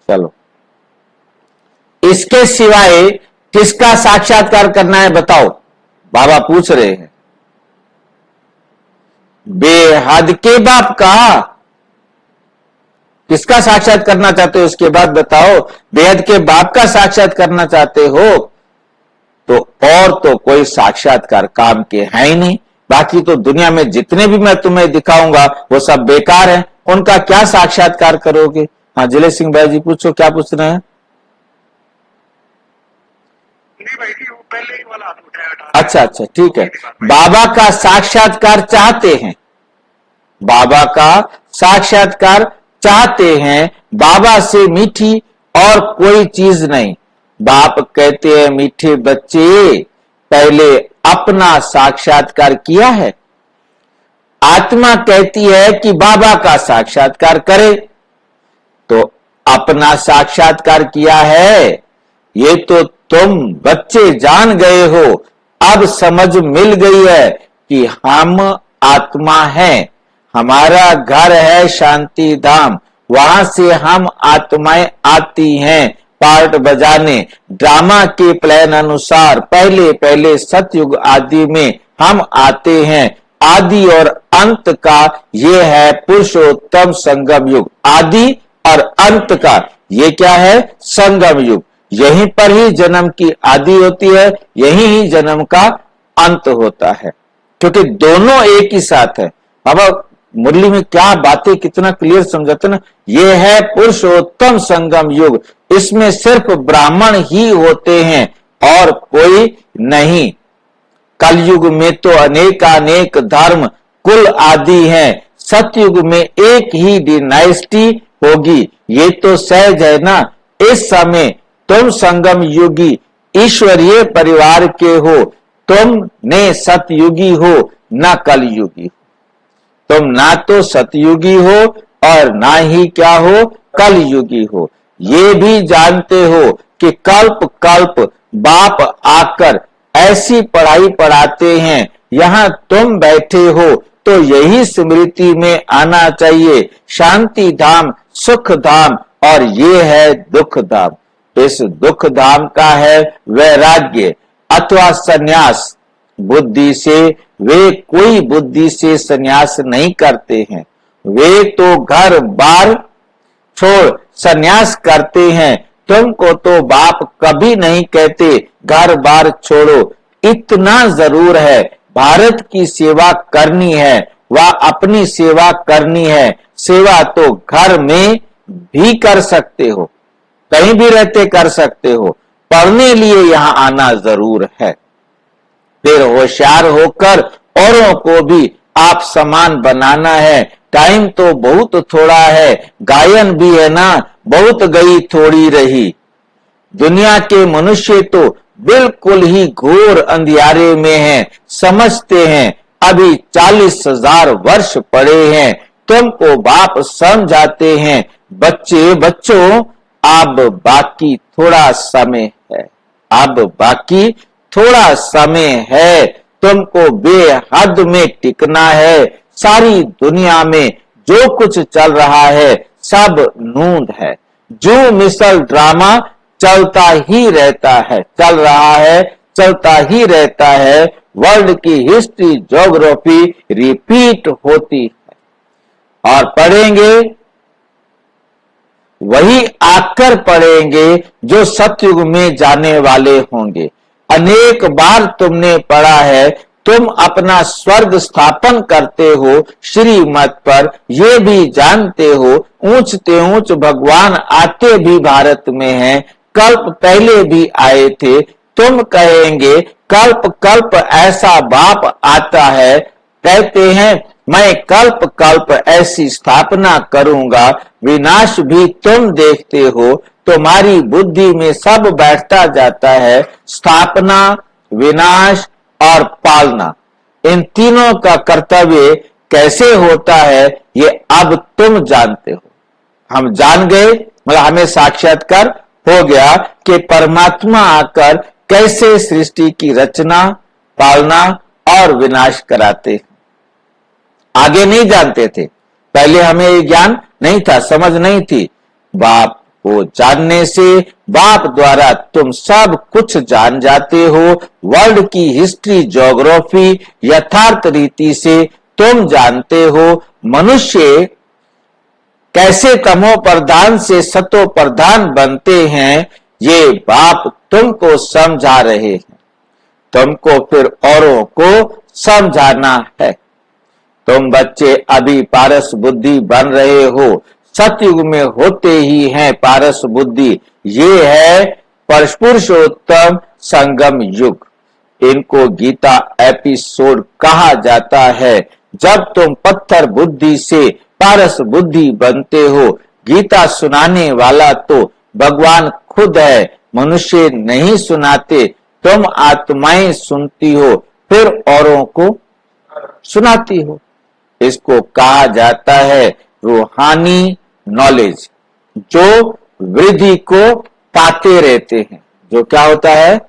चलो इसके सिवाय किसका साक्षात्कार करना है बताओ? बाबा पूछ रहे हैं। बेहद के बाप का किसका साक्षात करना चाहते हो? इसके बाद बताओ। बेहद के बाप का साक्षात करना चाहते हो तो और तो कोई साक्षात्कार काम के है ही नहीं। बाकी तो दुनिया में जितने भी मैं तुम्हें दिखाऊंगा वो सब बेकार है, उनका क्या साक्षात्कार करोगे? हाँ जिले सिंह भाई जी पूछो, क्या पूछना है? अच्छा अच्छा ठीक है। बाबा का साक्षात्कार चाहते हैं, बाबा का साक्षात्कार चाहते हैं, बाबा से मीठी और कोई चीज नहीं। बाप कहते हैं मीठे बच्चे पहले अपना साक्षात्कार किया है। आत्मा कहती है कि बाबा का साक्षात्कार करे, तो अपना साक्षात्कार किया है ये तो तुम बच्चे जान गए हो। अब समझ मिल गई है कि हम आत्मा हैं, हमारा घर है शांति धाम, वहां से हम आत्माएं आती हैं पार्ट बजाने। ड्रामा के प्लान अनुसार पहले पहले सतयुग आदि में हम आते हैं। आदि और अंत का ये है पुरुषोत्तम संगम युग। आदि और अंत का ये क्या है? संगम युग। यहीं पर ही जन्म की आदि होती है, यहीं ही जन्म का अंत होता है, क्योंकि दोनों एक ही साथ है। बाबा मुरली में क्या बातें कितना क्लियर समझाते ना। ये है पुरुषोत्तम संगम युग, इसमें सिर्फ ब्राह्मण ही होते हैं और कोई नहीं। कलयुग में तो अनेकानेक धर्म कुल आदि हैं, सतयुग में एक ही डिनाइस्टी होगी। ये तो सहज है ना। इस समय तुम संगम युगी ईश्वरीय परिवार के हो, तुम ने सतयुगी हो न कलयुगी। तुम ना तो सतयुगी हो और ना ही क्या हो? कलयुगी हो। ये भी जानते हो कि कल्प कल्प बाप आकर ऐसी पढ़ाई पढ़ाते हैं, यहाँ तुम बैठे हो तो यही स्मृति में आना चाहिए। शांति धाम, सुख धाम, और ये है दुख धाम। इस दुख धाम का है वैराग्य अथवा संन्यास। बुद्धि से वे कोई बुद्धि से संन्यास नहीं करते हैं, वे तो घर बार छोड़ संन्यास करते हैं। तुमको तो बाप कभी नहीं कहते घर बार छोड़ो। इतना जरूर है, भारत की सेवा करनी है व अपनी सेवा करनी है। सेवा तो घर में भी कर सकते हो, कहीं भी रहते कर सकते हो, पढ़ने लिए यहाँ आना जरूर है। फिर होशियार होकर औरों को भी आप समान बनाना है। टाइम तो बहुत थोड़ा है, गायन भी है ना, बहुत गई थोड़ी रही। दुनिया के मनुष्य तो बिल्कुल ही घोर अंधियारे में हैं, समझते हैं अभी 40,000 वर्ष पड़े हैं। तुमको बाप समझाते हैं, बच्चों अब बाकी थोड़ा समय है, अब बाकी थोड़ा समय है। तुमको बेहद में टिकना है। सारी दुनिया में जो कुछ चल रहा है सब नूंद है। जो मिसल ड्रामा चलता ही रहता है, चल रहा है, चलता ही रहता है। वर्ल्ड की हिस्ट्री ज्योग्राफी रिपीट होती है और पढ़ेंगे वही आकर पढ़ेंगे जो सतयुग में जाने वाले होंगे। अनेक बार तुमने पढ़ा है, तुम अपना स्वर्ग स्थापन करते हो श्रीमत पर, ये भी जानते हो ऊंचते ऊंच भगवान आते भी भारत में हैं, कल्प पहले भी आए थे। तुम कहेंगे कल्प कल्प ऐसा बाप आता है, कहते हैं मैं कल्प कल्प ऐसी स्थापना करूंगा। विनाश भी तुम देखते हो, तुम्हारी बुद्धि में सब बैठता जाता है। स्थापना, विनाश और पालना, इन तीनों का कर्तव्य कैसे होता है ये अब तुम जानते हो। हम जान गए, मतलब हमें साक्षात्कार हो गया कि परमात्मा आकर कैसे सृष्टि की रचना, पालना और विनाश कराते हैं। आगे नहीं जानते थे, पहले हमें ये ज्ञान नहीं था, समझ नहीं थी। बाप को जानने से, बाप द्वारा तुम सब कुछ जान जाते हो। वर्ल्ड की हिस्ट्री ज्योग्राफी यथार्थ रीति से तुम जानते हो। मनुष्य कैसे तमो प्रधान से सतो प्रधान बनते हैं, ये बाप तुमको समझा रहे हैं। तुमको फिर औरों को समझाना है। तुम बच्चे अभी पारस बुद्धि बन रहे हो, सतयुग में होते ही हैं पारस बुद्धि। ये है पुरुषोत्तम संगम युग। इनको गीता एपिसोड कहा जाता है। जब तुम पत्थर बुद्धि से पारस बुद्धि बनते हो, गीता सुनाने वाला तो भगवान खुद है, मनुष्य नहीं सुनाते। तुम आत्माएं सुनती हो, फिर औरों को सुनाती हो। इसको कहा जाता है रूहानी नॉलेज, जो वृद्धि को पाते रहते हैं। जो क्या होता है?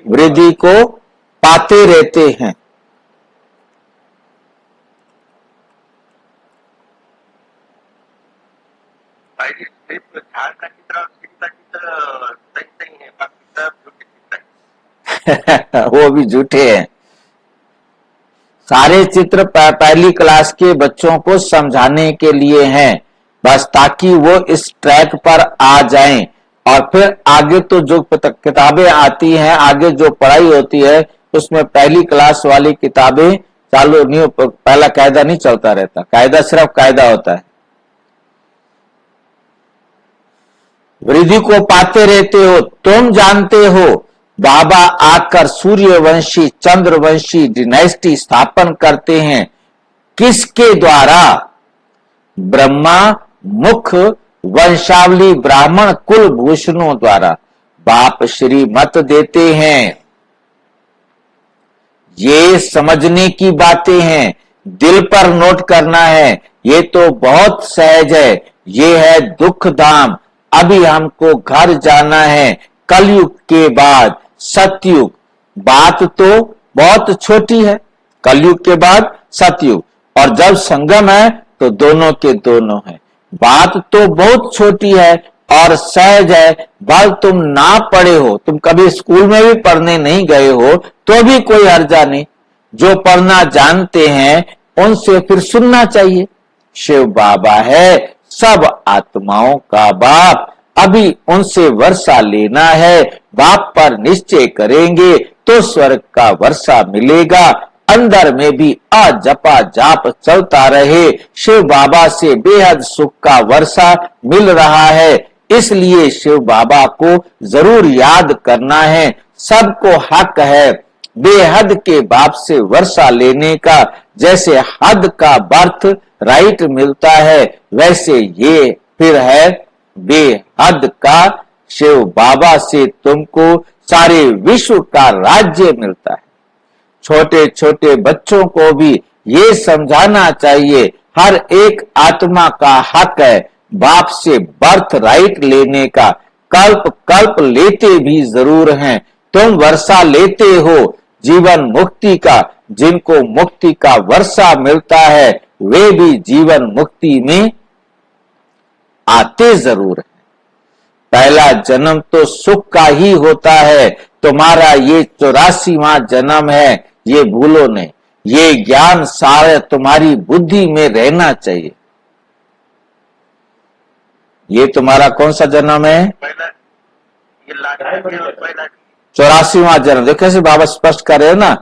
वृद्धि को पाते रहते हैं। झाड़ का चित्र और सिंह का चित्र सही सही है, बाकी सब झूठे चित्र है। वो भी झूठे हैं। सारे चित्र पहली क्लास के बच्चों को समझाने के लिए हैं, बस ताकि वो इस ट्रैक पर आ जाएं। और फिर आगे तो जो किताबें आती हैं, आगे जो पढ़ाई होती है, उसमें पहली क्लास वाली किताबें चालू नहीं, पहला कायदा नहीं चलता रहता। कायदा सिर्फ कायदा होता है। वृद्धि को पाते रहते हो, तुम जानते हो बाबा आकर सूर्यवंशी चंद्रवंशी डिनेस्टी स्थापन करते हैं। किसके द्वारा? ब्रह्मा मुख वंशावली ब्राह्मण कुल भूषणों द्वारा। बाप श्री मत देते हैं। ये समझने की बातें हैं, दिल पर नोट करना है। ये तो बहुत सहज है। ये है दुख धाम। अभी हमको घर जाना है, कलयुग के बाद सतयुग। बात तो बहुत छोटी है, कलयुग के बाद सतयुग, और जब संगम है तो दोनों के दोनों है। बात तो बहुत छोटी है, और सहज है, भल तुम ना पढ़े हो, तुम कभी स्कूल में भी पढ़ने नहीं गए हो तो भी कोई हर्जा नहीं, जो पढ़ना जानते हैं उनसे फिर सुनना चाहिए। शिव बाबा है सब आत्माओं का बाप, अभी उनसे वर्षा लेना है, बाप पर निश्चय करेंगे तो स्वर्ग का वर्षा मिलेगा। अंदर में भी अजपा जाप चलता रहे, शिव बाबा से बेहद सुख का वर्षा मिल रहा है, इसलिए शिव बाबा को जरूर याद करना है। सबको हक है बेहद के बाप से वर्षा लेने का, जैसे हद का बर्थ राइट मिलता है वैसे ये फिर है बेहद का शिव बाबा से तुमको सारे विश्व का राज्य मिलता है। छोटे छोटे बच्चों को भी ये समझाना चाहिए, हर एक आत्मा का हक है बाप से बर्थ राइट लेने का, कल्प कल्प लेते भी जरूर हैं, तुम वर्षा लेते हो जीवन मुक्ति का, जिनको मुक्ति का वर्षा मिलता है वे भी जीवन मुक्ति में आते जरूर है। पहला जन्म तो सुख का ही होता है, तुम्हारा ये 84वां जन्म है, ये भूलो नहीं, ये ज्ञान सारे तुम्हारी बुद्धि में रहना चाहिए। ये तुम्हारा कौन सा जन्म है? पहला ये पहला 84वां जन्म। देखो कैसे बाबा स्पष्ट कर रहे हो ना,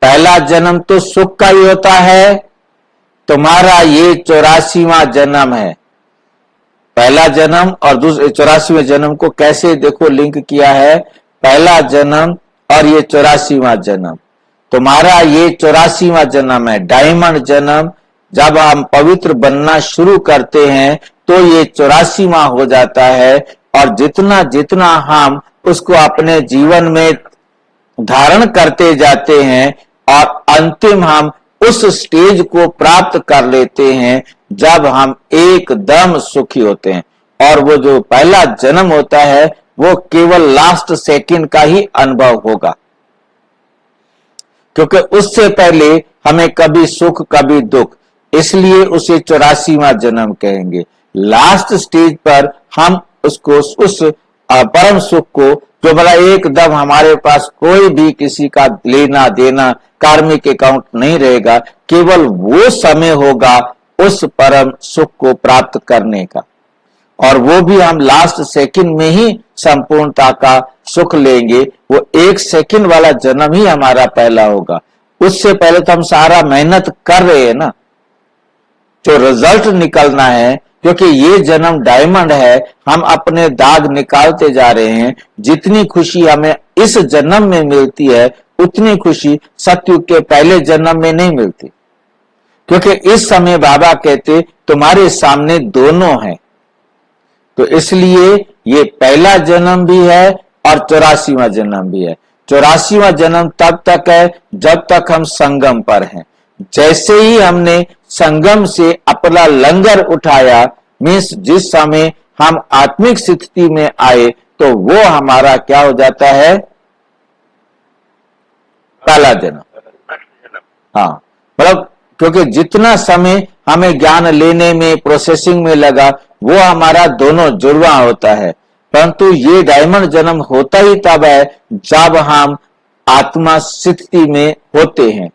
पहला जन्म तो सुख का ही होता है, तुम्हारा ये 84वां जन्म है। पहला जन्म और दूसरे 84वें जन्म को कैसे देखो लिंक किया है, पहला जन्म और ये 84वां जन्म, तुम्हारा ये 84वां जन्म है, डायमंड जन्म। जब हम पवित्र बनना शुरू करते हैं तो ये 84वां हो जाता है, और जितना जितना हम उसको अपने जीवन में धारण करते जाते हैं और अंतिम हम उस स्टेज को प्राप्त कर लेते हैं जब हम एकदम सुखी होते हैं। और वो जो पहला जन्म होता है वो केवल लास्ट सेकंड का ही अनुभव होगा, क्योंकि उससे पहले हमें कभी सुख कभी दुख, इसलिए उसे 84वां जन्म कहेंगे। लास्ट स्टेज पर हम उसको उस परम सुख को, जो बड़ा एकदम हमारे पास कोई भी किसी का लेना देना कार्मिक अकाउंट नहीं रहेगा, केवल वो समय होगा उस परम सुख को प्राप्त करने का, और वो भी हम लास्ट सेकंड में ही संपूर्णता का सुख लेंगे। वो एक सेकंड वाला जन्म ही हमारा पहला होगा, उससे पहले तो हम सारा मेहनत कर रहे हैं ना, जो रिजल्ट निकलना है, क्योंकि ये जन्म डायमंड है, हम अपने दाग निकालते जा रहे हैं। जितनी खुशी हमें इस जन्म में मिलती है उतनी खुशी सतयुग के पहले जन्म में नहीं मिलती, क्योंकि इस समय बाबा कहते तुम्हारे सामने दोनों हैं। तो इसलिए ये पहला जन्म भी है और 84वां जन्म भी है। 84वां जन्म तब तक है जब तक हम संगम पर हैं। जैसे ही हमने संगम से अपना लंगर उठाया, मीन्स जिस समय हम आत्मिक स्थिति में आए, तो वो हमारा क्या हो जाता है, पहला जन्म। हाँ, मतलब क्योंकि जितना समय हमें ज्ञान लेने में प्रोसेसिंग में लगा वो हमारा दोनों जुड़वा होता है, परंतु ये डायमंड जन्म होता ही तब है जब हम आत्मा स्थिति में होते हैं,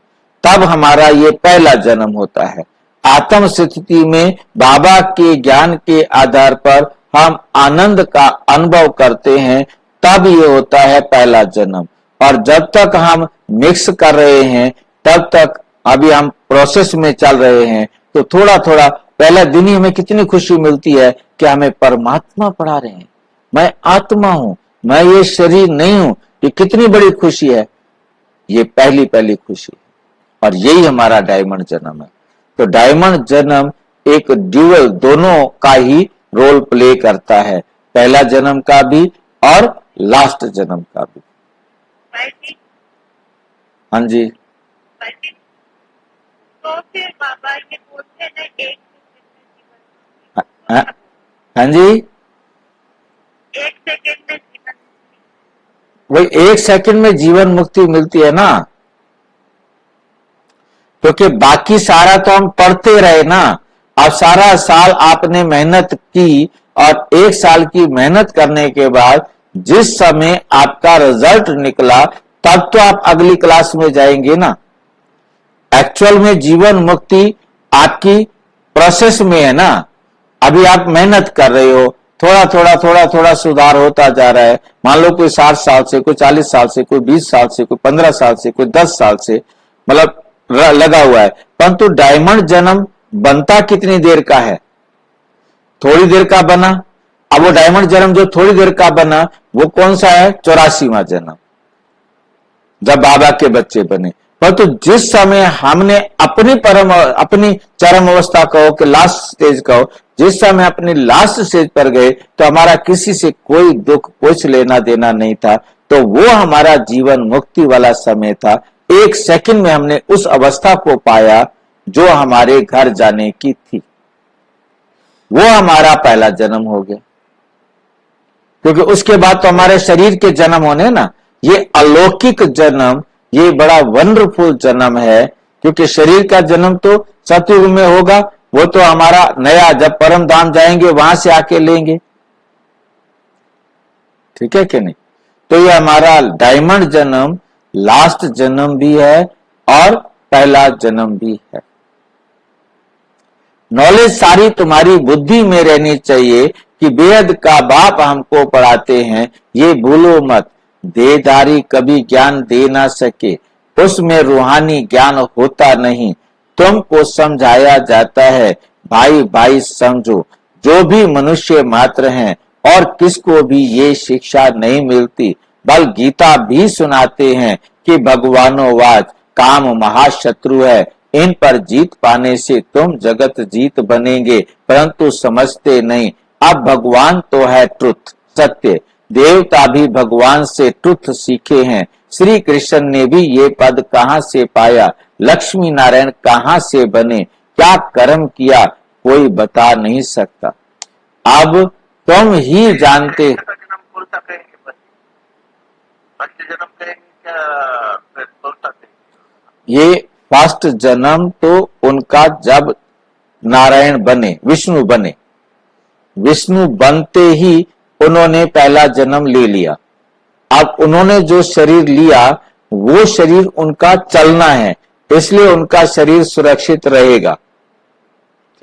तब हमारा ये पहला जन्म होता है। आत्म स्थिति में बाबा के ज्ञान के आधार पर हम आनंद का अनुभव करते हैं, तब ये होता है पहला जन्म। और जब तक हम मिक्स कर रहे हैं तब तक अभी हम प्रोसेस में चल रहे हैं, तो थोड़ा थोड़ा पहला दिन ही हमें कितनी खुशी मिलती है कि हमें परमात्मा पढ़ा रहे हैं, मैं आत्मा हूं, मैं ये शरीर नहीं हूं। ये कितनी बड़ी खुशी है, ये पहली पहली खुशी, और यही हमारा डायमंड जन्म है। तो डायमंड जन्म एक ड्यूअल, दोनों का ही रोल प्ले करता है, पहला जन्म का भी और लास्ट जन्म का भी। हाँ जी, तो फिर बाबा ये बोलते हैं ना एक हाँ जी, एक सेकेंड में जीवन, वही एक सेकंड में जीवन मुक्ति मिलती है ना, क्योंकि बाकी सारा तो हम पढ़ते रहे ना। अब सारा साल आपने मेहनत की, और 1 साल की मेहनत करने के बाद जिस समय आपका रिजल्ट निकला तब तो आप अगली क्लास में जाएंगे ना। एक्चुअल में जीवन मुक्ति आपकी प्रोसेस में है ना। अभी आप मेहनत कर रहे हो, थोड़ा थोड़ा सुधार होता जा रहा है। मान लो कोई 60 साल से, कोई 40 साल से, कोई 20 साल से, कोई 15 साल से, कोई 10 साल से मतलब लगा हुआ है। परंतु डायमंड जन्म बनता कितनी देर का है? थोड़ी देर का बना। अब वो डायमंड जन्म जो थोड़ी देर का बना वो कौन सा है? 84वां जन्म, जब बाबा के बच्चे बने। परंतु जिस समय हमने अपनी चरम अवस्था कहो कि लास्ट स्टेज कहो, जिस समय अपनी लास्ट स्टेज पर गए तो हमारा किसी से कोई दुख कुछ लेना देना नहीं था। तो वो हमारा जीवन मुक्ति वाला समय था। 1 सेकंड में हमने उस अवस्था को पाया जो हमारे घर जाने की थी। वो हमारा पहला जन्म हो गया, क्योंकि उसके बाद तो हमारे शरीर के जन्म होने ना। ये अलौकिक जन्म, ये बड़ा वंडरफुल जन्म है, क्योंकि शरीर का जन्म तो सतयुग में होगा। वो तो हमारा नया, जब परम धाम जाएंगे वहां से आके लेंगे, ठीक है कि नहीं। तो ये हमारा डायमंड जन्म लास्ट जन्म भी है और पहला जन्म भी है। नॉलेज सारी तुम्हारी बुद्धि में रहनी चाहिए कि बेहद का बाप हमको पढ़ाते हैं, ये भूलो मत। देहधारी कभी ज्ञान दे ना सके, उसमें रूहानी ज्ञान होता नहीं। तुमको समझाया जाता है भाई भाई समझो। जो भी मनुष्य मात्र हैं और किसको भी ये शिक्षा नहीं मिलती, बल गीता भी सुनाते हैं कि भगवानोवाच काम महाशत्रु है, इन पर जीत पाने से तुम जगत जीत बनेंगे, परंतु समझते नहीं। अब भगवान तो है ट्रुथ, सत्य। देवता भी भगवान से ट्रुथ सीखे हैं। श्री कृष्ण ने भी ये पद कहां से पाया, लक्ष्मी नारायण कहां से बने, क्या कर्म किया कोई बता नहीं सकता। अब तुम ही जानते। जन्म कौन सा कहेंगे? बच्चे जन्म कहेंगे क्या? फिर कौन सा कहेंगे? ये फर्स्ट जन्म तो उनका जब नारायण बने, विष्णु बने, विष्णु बनते ही उन्होंने पहला जन्म ले लिया। अब उन्होंने जो शरीर लिया वो शरीर उनका चलना है, इसलिए उनका शरीर सुरक्षित रहेगा,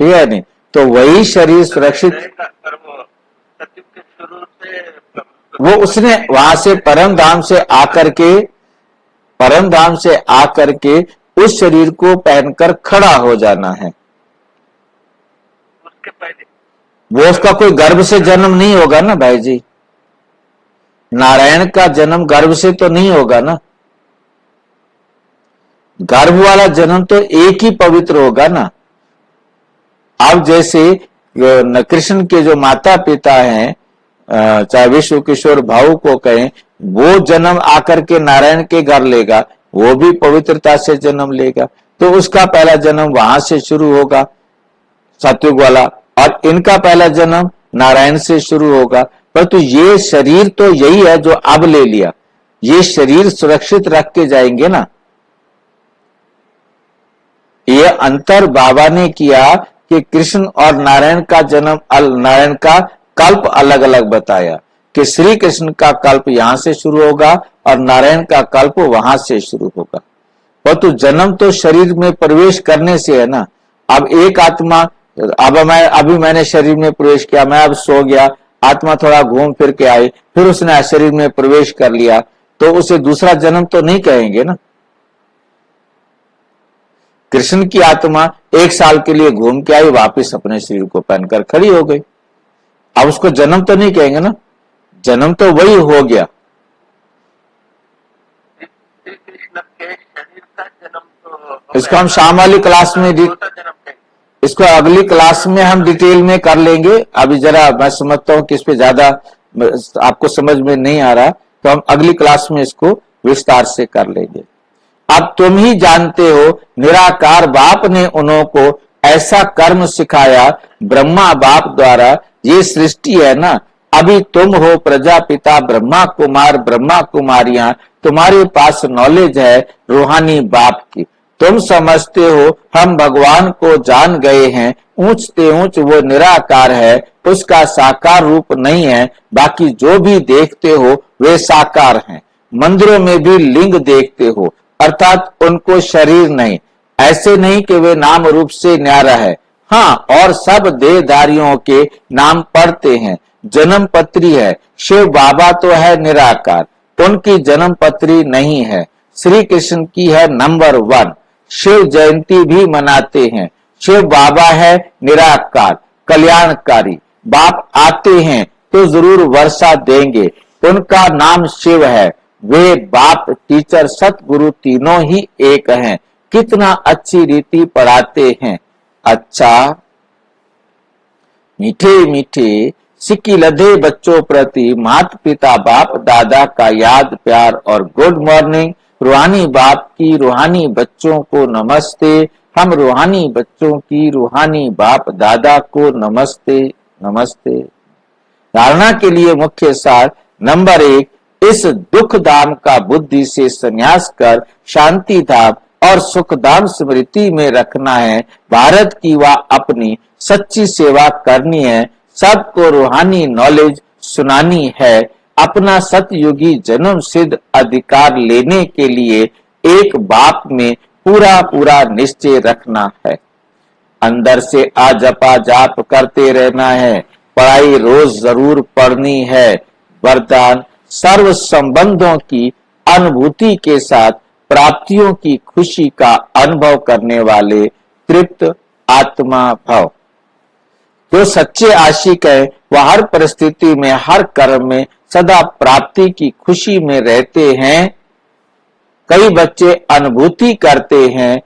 ठीक है नहीं। तो वही शरीर सुरक्षित, सत्युग के शुरू से वो उसने वहां से परम धाम से आकर के उस शरीर को पहनकर खड़ा हो जाना है। उसके पहले वो उसका कोई गर्भ से जन्म नहीं होगा ना भाई जी। नारायण का जन्म गर्भ से तो नहीं होगा ना। गर्भ वाला जन्म तो एक ही पवित्र होगा ना। अब जैसे कृष्ण के जो माता पिता हैं, चाहे विश्व किशोर भाऊ को कहें, वो जन्म आकर के नारायण के घर लेगा, वो भी पवित्रता से जन्म लेगा। तो उसका पहला जन्म वहां से शुरू होगा, सतयुग वाला, और इनका पहला जन्म नारायण से शुरू होगा। परंतु ये शरीर तो यही है जो अब ले लिया, ये शरीर सुरक्षित रख के जाएंगे ना। ये अंतर बाबा ने किया कि कृष्ण और नारायण का जन्म, नारायण का कल्प अलग अलग बताया कि श्री कृष्ण का कल्प यहां से शुरू होगा और नारायण का कल्प वहां से शुरू होगा। परंतु जन्म तो शरीर में प्रवेश करने से है ना। अब एक आत्मा, अभी मैंने शरीर में प्रवेश किया, मैं अब सो गया, आत्मा थोड़ा घूम फिर के आई, फिर उसने शरीर में प्रवेश कर लिया, तो उसे दूसरा जन्म तो नहीं कहेंगे ना। कृष्ण की आत्मा 1 साल के लिए घूम के आई, वापिस अपने शरीर को पहनकर खड़ी हो गई। अब उसको जन्म तो नहीं कहेंगे ना, जन्म तो वही हो गया। श्री कृष्ण के शरीर का जन्म तो इसको हम शाम वाली क्लास में जन्म कहेंगे। इसको अगली क्लास में हम डिटेल में कर लेंगे। अभी जरा मैं समझता हूं कि इस पे ज्यादा आपको समझ में नहीं आ रहा, तो हम अगली क्लास में इसको विस्तार से कर लेंगे। अब तुम ही जानते हो निराकार बाप ने उन्हों को ऐसा कर्म सिखाया, ब्रह्मा बाप द्वारा ये सृष्टि है ना। अभी तुम हो प्रजापिता ब्रह्मा कुमार ब्रह्मा कुमारियां, तुम्हारे पास नॉलेज है रूहानी बाप की। तुम समझते हो हम भगवान को जान गए हैं, ऊंचते ऊंच वो निराकार है, उसका साकार रूप नहीं है। बाकी जो भी देखते हो वे साकार हैं। मंदिरों में भी लिंग देखते हो, अर्थात उनको शरीर नहीं। ऐसे नहीं कि वे नाम रूप से न्यारा है। हाँ, और सब देहधारियों के नाम पढ़ते हैं। जन्म पत्री है, शिव बाबा तो है निराकार, उनकी जन्म पत्री नहीं है। श्री कृष्ण की है नंबर 1। शिव जयंती भी मनाते हैं। शिव बाबा है निराकार, कल्याणकारी। बाप आते हैं तो जरूर वर्षा देंगे, उनका नाम शिव है। वे बाप, टीचर, सतगुरु तीनों ही एक हैं। कितना अच्छी रीति पढ़ाते हैं। अच्छा, मीठे मीठे सिक्की लदे बच्चों प्रति माता पिता बाप दादा का याद प्यार और गुड मॉर्निंग। रूहानी बाप की रूहानी बच्चों को नमस्ते। हम रूहानी बच्चों की रूहानी बाप दादा को नमस्ते नमस्ते। धारणा के लिए मुख्य सार नंबर 1, इस दुख धाम का बुद्धि से संन्यास कर शांति धाम और सुख धाम स्मृति में रखना है। भारत की व अपनी सच्ची सेवा करनी है। सबको रूहानी नॉलेज सुनानी है। अपना सतयुगी जन्म सिद्ध अधिकार लेने के लिए एक बाप में पूरा पूरा निश्चय रखना है। अंदर से आजपा जाप करते रहना है। पढ़ाई रोज जरूर पढ़नी है। वरदान, सर्व संबंधों की अनुभूति के साथ प्राप्तियों की खुशी का अनुभव करने वाले तृप्त आत्मा भव। जो सच्चे आशिक है वह हर परिस्थिति में, हर कर्म में सदा प्राप्ति की खुशी में रहते हैं। कई बच्चे अनुभूति करते हैं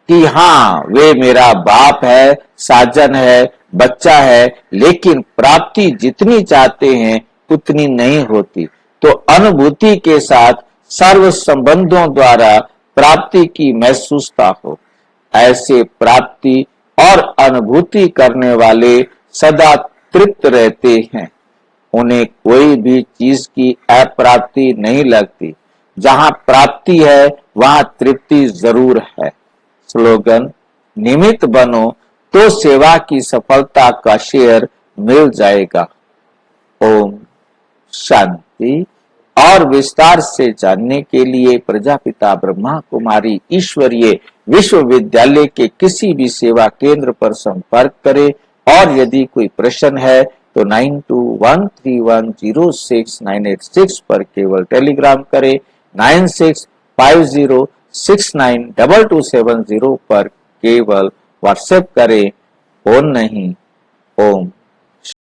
कि हाँ, वे मेरा बाप है, साजन है, बच्चा है, लेकिन प्राप्ति जितनी चाहते हैं उतनी नहीं होती। तो अनुभूति के साथ सर्व संबंधों द्वारा प्राप्ति की महसूसता हो। ऐसे प्राप्ति और अनुभूति करने वाले सदा तृप्त रहते हैं। उन्हें कोई भी चीज की अप्राप्ति नहीं लगती। जहां प्राप्ति है वहां तृप्ति जरूर है। स्लोगन, निमित्त बनो तो सेवा की सफलता का शेयर मिल जाएगा। ओम शांति। और विस्तार से जानने के लिए प्रजापिता ब्रह्मा कुमारी ईश्वरीय विश्वविद्यालय के किसी भी सेवा केंद्र पर संपर्क करें। और यदि कोई प्रश्न है तो 9213106986 पर केवल टेलीग्राम करें। 9650692270 पर केवल व्हाट्सएप करें। फोन नहीं। ओम